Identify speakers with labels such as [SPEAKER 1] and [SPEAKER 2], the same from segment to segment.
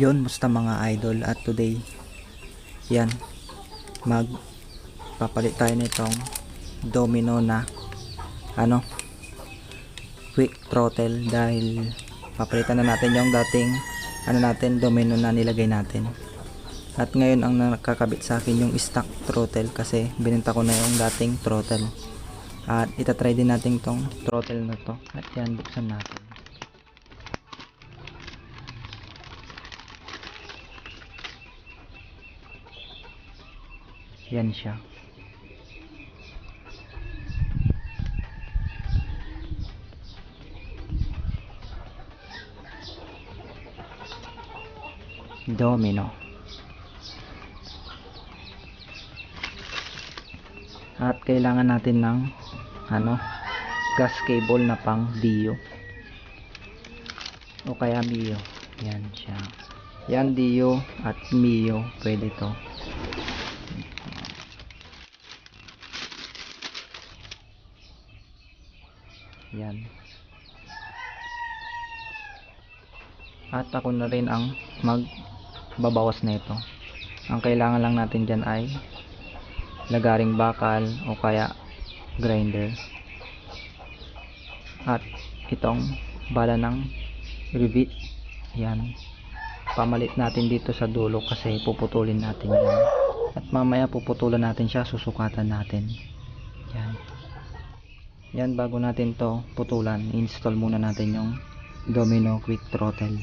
[SPEAKER 1] Yon, musta mga idol, at today yan, magpapalit tayo nitong domino na quick throttle, dahil papalitan na natin yung dating domino na nilagay natin. At ngayon ang nakakabit sa akin yung stock throttle, kasi binenta ko na yung dating throttle. At itatry din natin tong throttle na to. At yan, buksan natin. Yan siya. Domino. At kailangan natin ng gas cable na pang Dio o kaya Mio. Yan siya. Yan, Dio at Mio, pwede to. Yan. At ako na rin ang magbabawas na ito. Ang kailangan lang natin dyan ay lagaring bakal o kaya grinder. At itong bala ng rivet. Yan. Pamalit natin dito sa dulo kasi puputulin natin yan. At mamaya puputulan natin siya, susukatan natin. Yan. Yan, bago natin to putulan, install muna natin yung domino quick throttle.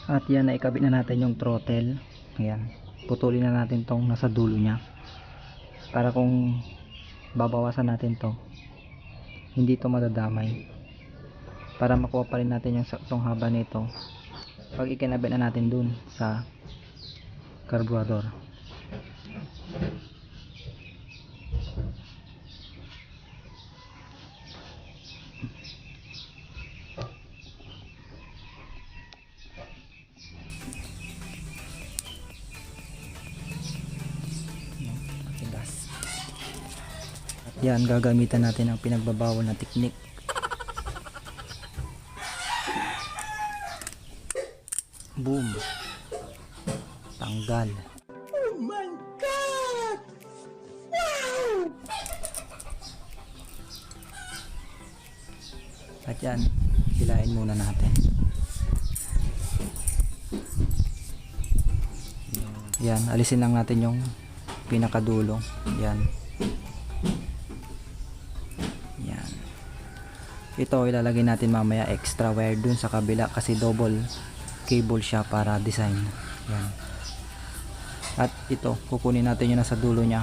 [SPEAKER 1] At yan, naikabit na natin yung throttle. Ayan, putulin na natin tong nasa dulo nya, para kung babawasan natin to, hindi to madadamay, para makuha pa rin natin yung saktong haba nito pag ikinabit na natin dun sa carburetor. Yan, gagamitan natin ang pinagbabawal na teknik. Boom. Tanggal. Oh my God! Wow! At yan, hilahin muna natin. Yan, alisin lang natin yung pinakadulo. Yan. Ito ilalagay natin mamaya extra wire dun sa kabila, kasi double cable siya para design. Yan. At ito, kukunin natin yung nasa dulo nya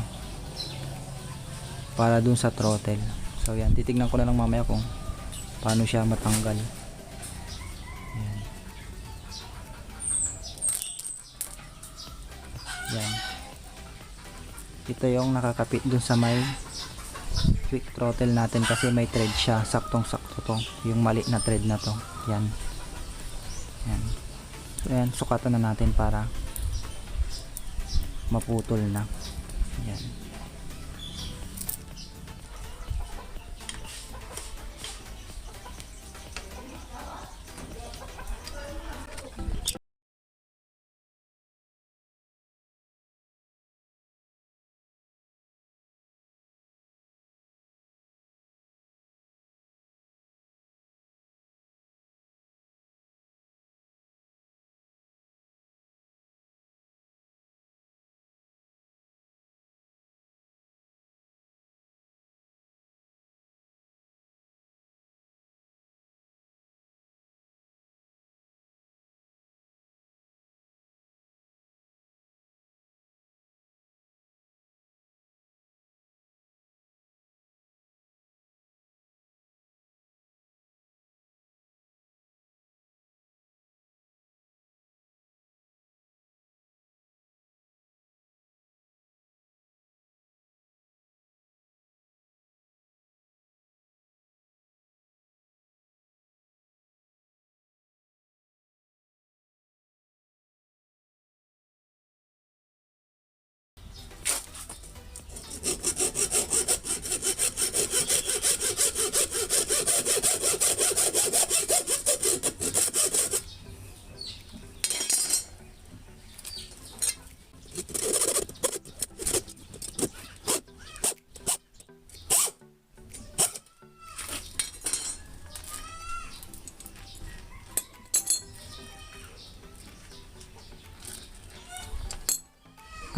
[SPEAKER 1] para dun sa throttle. So yan, titignan ko na lang mamaya kung paano siya matanggal. Yan. Yan. Ito yung nakakapit dun sa may quick throttle natin, kasi may thread siya, saktong sakto to, yung mali na thread na to. Yan. Yan. So yan, sukatan na natin para maputol na. Yan.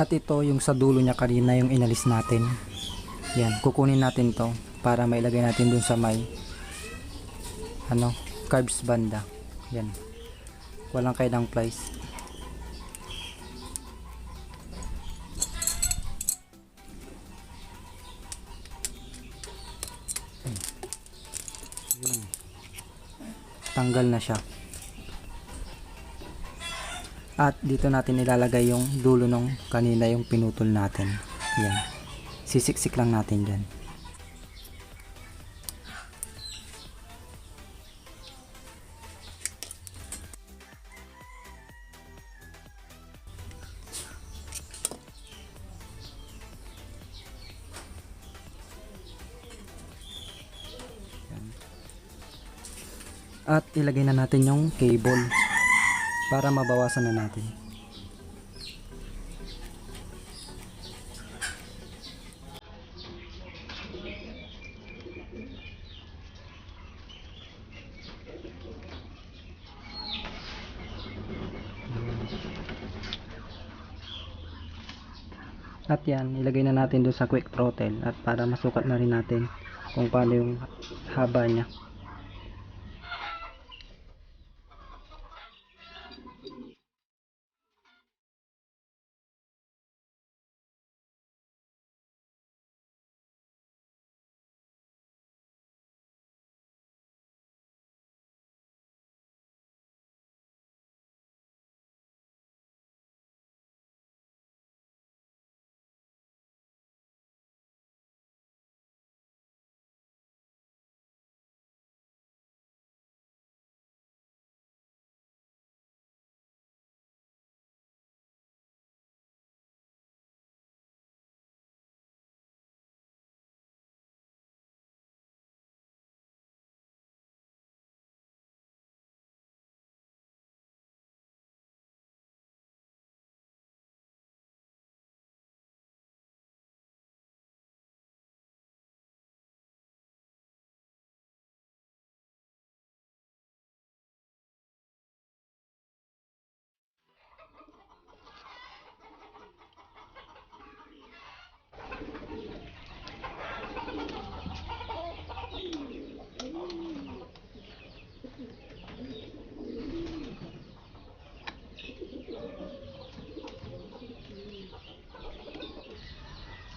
[SPEAKER 1] At ito yung sa dulo niya kanina yung inalis natin. Yan, kukunin natin to para mailagay natin dun sa may carbs banda. Yan, walang kaidang plies. Yun, tanggal na siya. At dito natin ilalagay yung dulo nung kanina yung pinutol natin. Yan, sisiksik lang natin dyan. At ilagay na natin yung cable para mabawasan na natin. At yan, ilagay na natin doon sa quick throttle at para masukat na rin natin kung paano yung haba niya.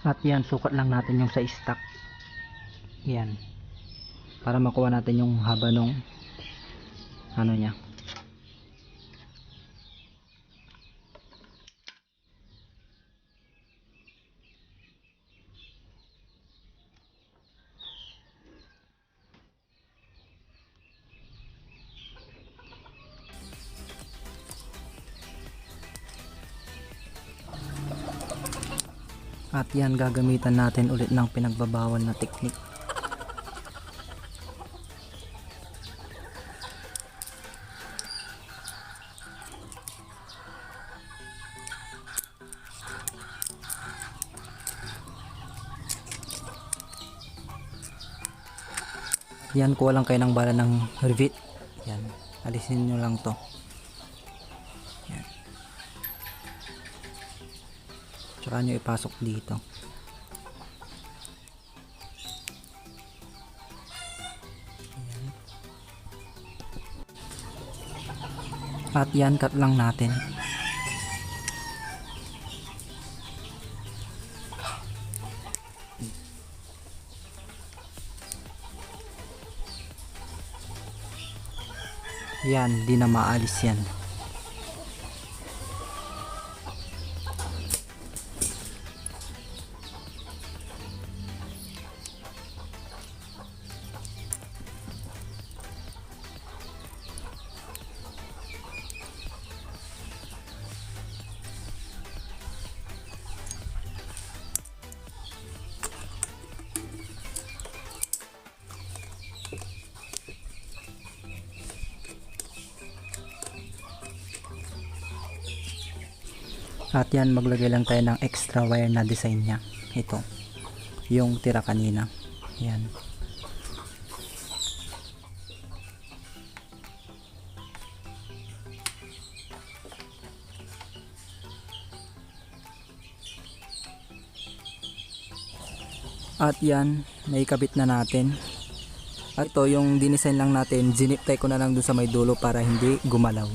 [SPEAKER 1] At yan, sukat lang natin yung sa stock. Yan, para makuha natin yung haba nung niya. At yan, gagamitan natin ulit ng pinagbabawal na technique. Yan, kuha lang kayo ng bala ng rivet. Yan, alisin nyo lang to. Yan, tsaka nyo ipasok dito. Yan. At yan, cut lang natin. Yan, di na maalis yan. At yan, maglagay lang tayo ng extra wire na design nya. Ito, yung tira kanina. Yan. At yan, naikabit na natin. At ito yung dinisign lang natin, zinip tie ko na lang dun sa may dulo para hindi gumalaw.